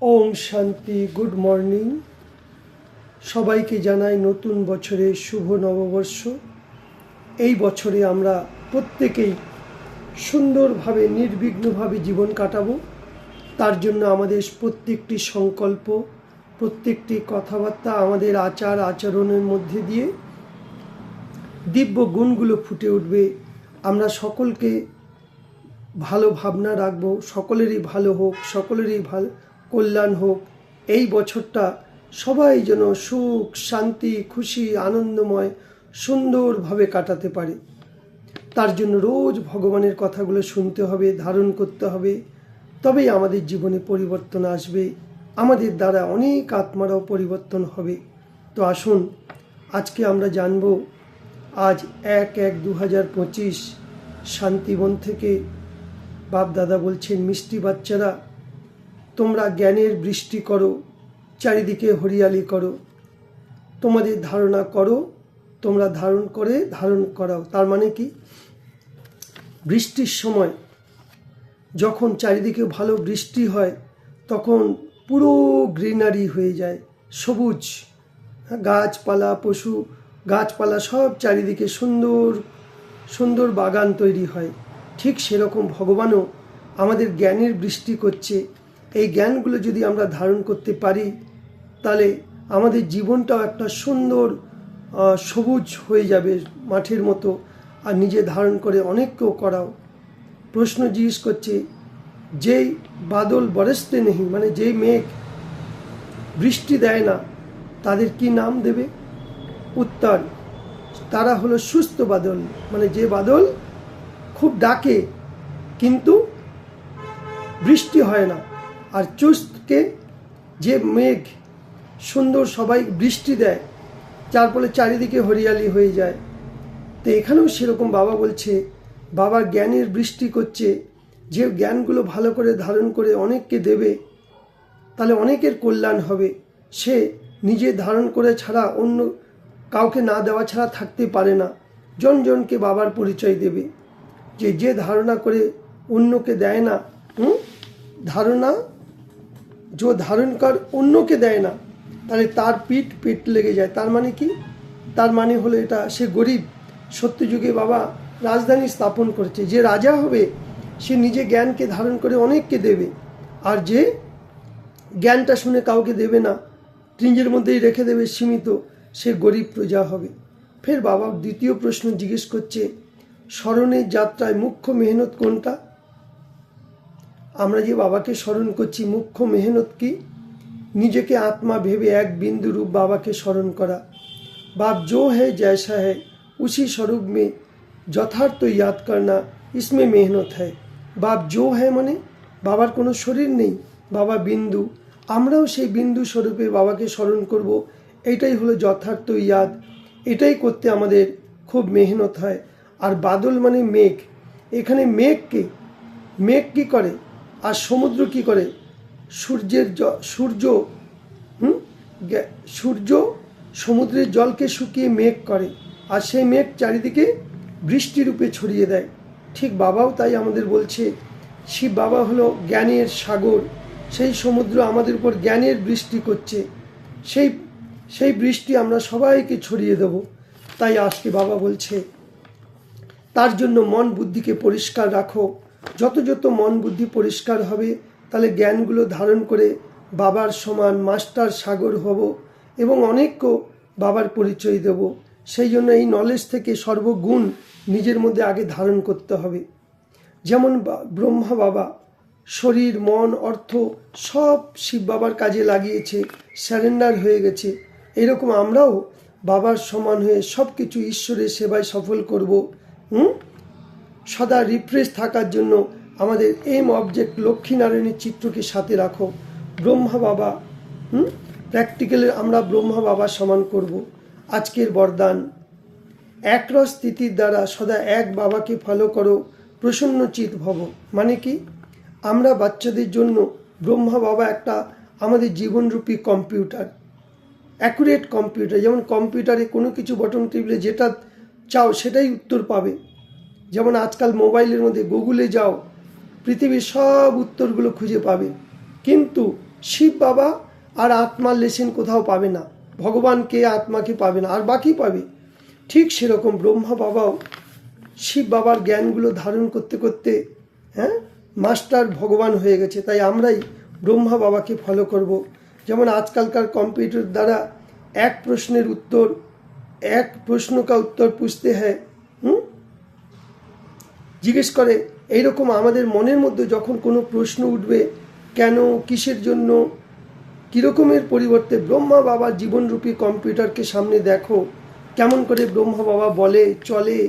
ওম শান্তি। Good morning. সবাইকে জানাই নতুন বছরের শুভ নববর্ষ। এই বছরে আমরা প্রত্যেকেই সুন্দরভাবে নির্বিঘ্নভাবে জীবন কাটাবো। তার জন্য আমাদের প্রত্যেকটি সংকল্প, প্রত্যেকটি কথাবার্তা, আমাদের আচার আচরণের মধ্যে দিয়ে দিব্য গুণগুলো ফুটে উঠবে। আমরা সকলকে ভালো ভাবনা রাখবো, সকলেরই ভালো হোক, সকলেরই ভালো কল্যাণ হোক। এই বছরটা সবাই যেন সুখ শান্তি খুশি আনন্দময় সুন্দরভাবে কাটাতে পারে। তার জন্য রোজ ভগবানের কথাগুলো শুনতে হবে, ধারণ করতে হবে, তবেই আমাদের জীবনে পরিবর্তন আসবে। আমাদের দ্বারা অনেক আত্মারাও পরিবর্তন হবে। তো আসুন আজকে আমরা জানব, আজ 1/1/2025 শান্তিবন থেকে বাপ দাদা বলছেন, মিষ্টি বাচ্চারা তোমরা জ্ঞানের বৃষ্টি করো, চারিদিকে হরিয়ালি করো, তোমাদের ধারণা করো, তোমরা ধারণ করাও। তার মানে কি, বৃষ্টির সময় যখন চারিদিকে ভালো বৃষ্টি হয় তখন পুরো গ্রিনারি হয়ে যায়, সবুজ গাছপালা, পশু গাছপালা সব চারিদিকে সুন্দর সুন্দর বাগান তৈরি হয়। ঠিক সেরকম ভগবানও আমাদের জ্ঞানের বৃষ্টি করছে। এই জ্ঞানগুলো যদি আমরা ধারণ করতে পারি তাহলে আমাদের জীবনটাও একটা সুন্দর সবুজ হয়ে যাবে মাঠের মতো। আর নিজে ধারণ করে অনেককেও করাও। প্রশ্ন জিজ্ঞেস করছে, যেই বাদল বরসতে নেই, মানে যেই মেঘ বৃষ্টি দেয় না, তাদের কি নাম দেবে? উত্তর, তারা হলো সুস্থ বাদল। মানে যে বাদল খুব ডাকে কিন্তু বৃষ্টি হয় না। আর চুস্তকে যে মেঘ সুন্দর সবাই বৃষ্টি দেয়, যার ফলে চারিদিকে হরিয়ালি হয়ে যায়। তো এখানেও সেরকম বাবা বলছে, বাবা জ্ঞানের বৃষ্টি করছে। যে জ্ঞানগুলো ভালো করে ধারণ করে অনেককে দেবে, তাহলে অনেকের কল্যাণ হবে। সে নিজে ধারণ করে ছাড়া অন্য কাউকে না দেওয়া ছাড়া থাকতে পারে না। জনকে বাবার পরিচয় দেবে। যে ধারণা করে অন্যকে দেয় না, ধারণা যে ধারণ কর অন্যকে দেয় না, তাহলে তার পেট লেগে যায়। তার মানে কি? তার মানে হলো এটা, সে গরিব। সত্যযুগে বাবা রাজধানী স্থাপন করেছে। যে রাজা হবে সে নিজে জ্ঞানকে ধারণ করে অনেককে দেবে, আর যে জ্ঞানটা শুনে কাউকে দেবে না, নিজের মধ্যেই রেখে দেবে সীমিত, সে গরিব প্রজা হবে। ফের বাবা দ্বিতীয় প্রশ্ন জিজ্ঞেস করছে, স্মরণের যাত্রায় মুখ্য মেহনত কোনটা? আমরা যে বাবাকে স্মরণ করছি, মুখ্য মেহনত কি? নিজেকে আত্মা ভেবে এক বিন্দু রূপ বাবাকে স্মরণ করা। बाप जो है जैसा है उसी स्वरूप में যথার্থ याद करना, इसमें मेहनत है। বাপ जो है মানে বাবার কোনো শরীর নেই, বাবা বিন্দু। আমরাও সেই বিন্দু স্বরূপে বাবাকে স্মরণ করব। এইটাই হলো যথার্থ ইয়াদ। এটাই করতে আমাদের খুব মেহনত হয়। আর বাদল মানে মেঘ। এখানে মেঘ কি করে আর সমুদ্র কি করে? সূর্য সমুদ্রের জলকে শুকিয়ে মেঘ করে, আর সেই মেঘ চারিদিকে বৃষ্টিরূপে ছড়িয়ে দেয়। ঠিক বাবাও তাই আমাদের বলছে, শিব বাবা হলো জ্ঞানের সাগর। সেই সমুদ্র আমাদের উপর জ্ঞানের বৃষ্টি করছে। সেই বৃষ্টি আমরা সবাইকে ছড়িয়ে দেব। তাই আজকে বাবা বলছে, তার জন্য মন বুদ্ধিকে পরিষ্কার রাখো। যত মন বুদ্ধি পরিষ্কার হবে, তাহলে জ্ঞানগুলো ধারণ করে বাবার সমান মাস্টার সাগর হব এবং অনেককেও বাবার পরিচয় দেব। সেই জন্য এই নলেজ থেকে সর্বগুণ নিজের মধ্যে আগে ধারণ করতে হবে। যেমন ব্রহ্মা বাবা শরীর মন অর্থ সব শিব বাবার কাজে লাগিয়েছে, স্যারেন্ডার হয়ে গেছে। এরকম আমরাও বাবার সমান হয়ে সব কিছু ঈশ্বরের সেবায় সফল করব। সদা রিফ্রেশ থাকার জন্য আমাদের এম অবজেক্ট লক্ষ্মীনারায়ণের চিত্রকে সাথে রাখো। ব্রহ্মা বাবা প্র্যাকটিক্যালে আমরা ব্রহ্মা বাবার সমান করব। আজকের বরদান, একরস স্থিতির দ্বারা সদা এক বাবাকে ফলো করো, প্রসন্ন চিত ভব। মানে কি, আমরা বাচ্চাদের জন্য ব্রহ্মা বাবা একটা আমাদের জীবনরূপী কম্পিউটার, অ্যাকুরেট কম্পিউটার। যেমন কম্পিউটারে কোনো কিছু বটন টিপলে যেটা চাও সেটাই উত্তর পাবে। যেমন আজকাল মোবাইলের মধ্যে গুগলে যাও, পৃথিবীর সব উত্তরগুলো খুঁজে পাবে। কিন্তু শিব বাবা আর আত্মার লেসেন কোথাও পাবে না, ভগবানকে আত্মাকে পাবে না, আর বাকি পাবে। ঠিক সেরকম ব্রহ্মা বাবাও শিব বাবার জ্ঞানগুলো ধারণ করতে করতে মাস্টার ভগবান হয়ে গেছে। তাই আমরাই ব্রহ্মা বাবাকে ফলো করব। যেমন আজকালকার কম্পিউটার দ্বারা এক প্রশ্নের উত্তর, এক প্রশ্ন কা উত্তর পুছতে হ্যায়, জিজ্ঞেস করে। এইরকম আমাদের মনের মধ্যে যখন কোনো প্রশ্ন উঠবে, কেন, কিসের জন্য, কীরকমের পরিবর্তে ব্রহ্মা বাবার জীবনরূপী কম্পিউটারকে সামনে দেখো, কেমন করে ব্রহ্মা বাবা বলে চলে,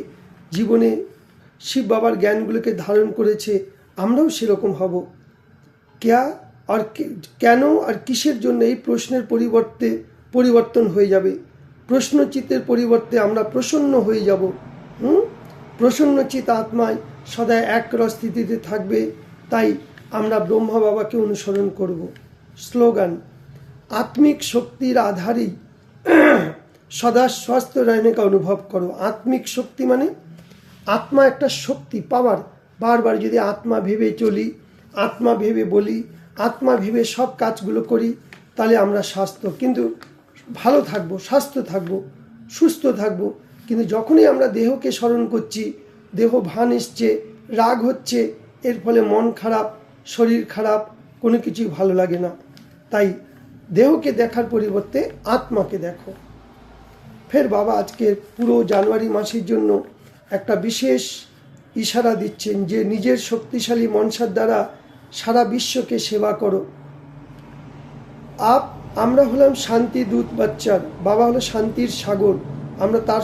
জীবনে শিব বাবার জ্ঞানগুলোকে ধারণ করেছে, আমরাও সেরকম হব। কেন আর কিসের জন্য এই প্রশ্নের পরিবর্তন হয়ে যাবে। প্রশ্নচিতের পরিবর্তে আমরা প্রসন্ন হয়ে যাব। প্রসন্নচিত আত্মায় সদা একরস স্থিতিতে থাকবে। তাই আমরা ব্রহ্মা বাবাকে অনুসরণ করব। স্লোগান, आत्मिक शक्तिर आधारे सदा स्वस्थ रहने का अनुभव करो। आत्मिक शक्ति माने आत्मा एक शक्ति पावर, बार बार यदि आत्मा भेबे चली, आत्मा भेबे बोली, आत्मा भेबे सब काजगुलो करी, ताहले आमरा स्वास्थ्य किन्तु भालो थाकबो, स्वास्थ्य थाकबो, सुस्थ थाकबो। किन्तु जखोनी आमरा देहके स्मरण करछि, देह भान एसছে, राग হচ্ছে, एर फले मन खराब, शरीर खराब, कोनो किछुई भालो लागे ना। ताई देहके देखार परिवर्ते आत्माके देखो। फिर बाबा आज के पुरो जानुआरी मासेर जन्य एक विशेष इशारा दिच्छेन जे निजेर शक्तिशाली मनसार द्वारा सारा विश्वके सेवा करो। आमरा हलाम शांति दूत बाच्चार, बाबा हलो शांतिर सागर, आमरा तार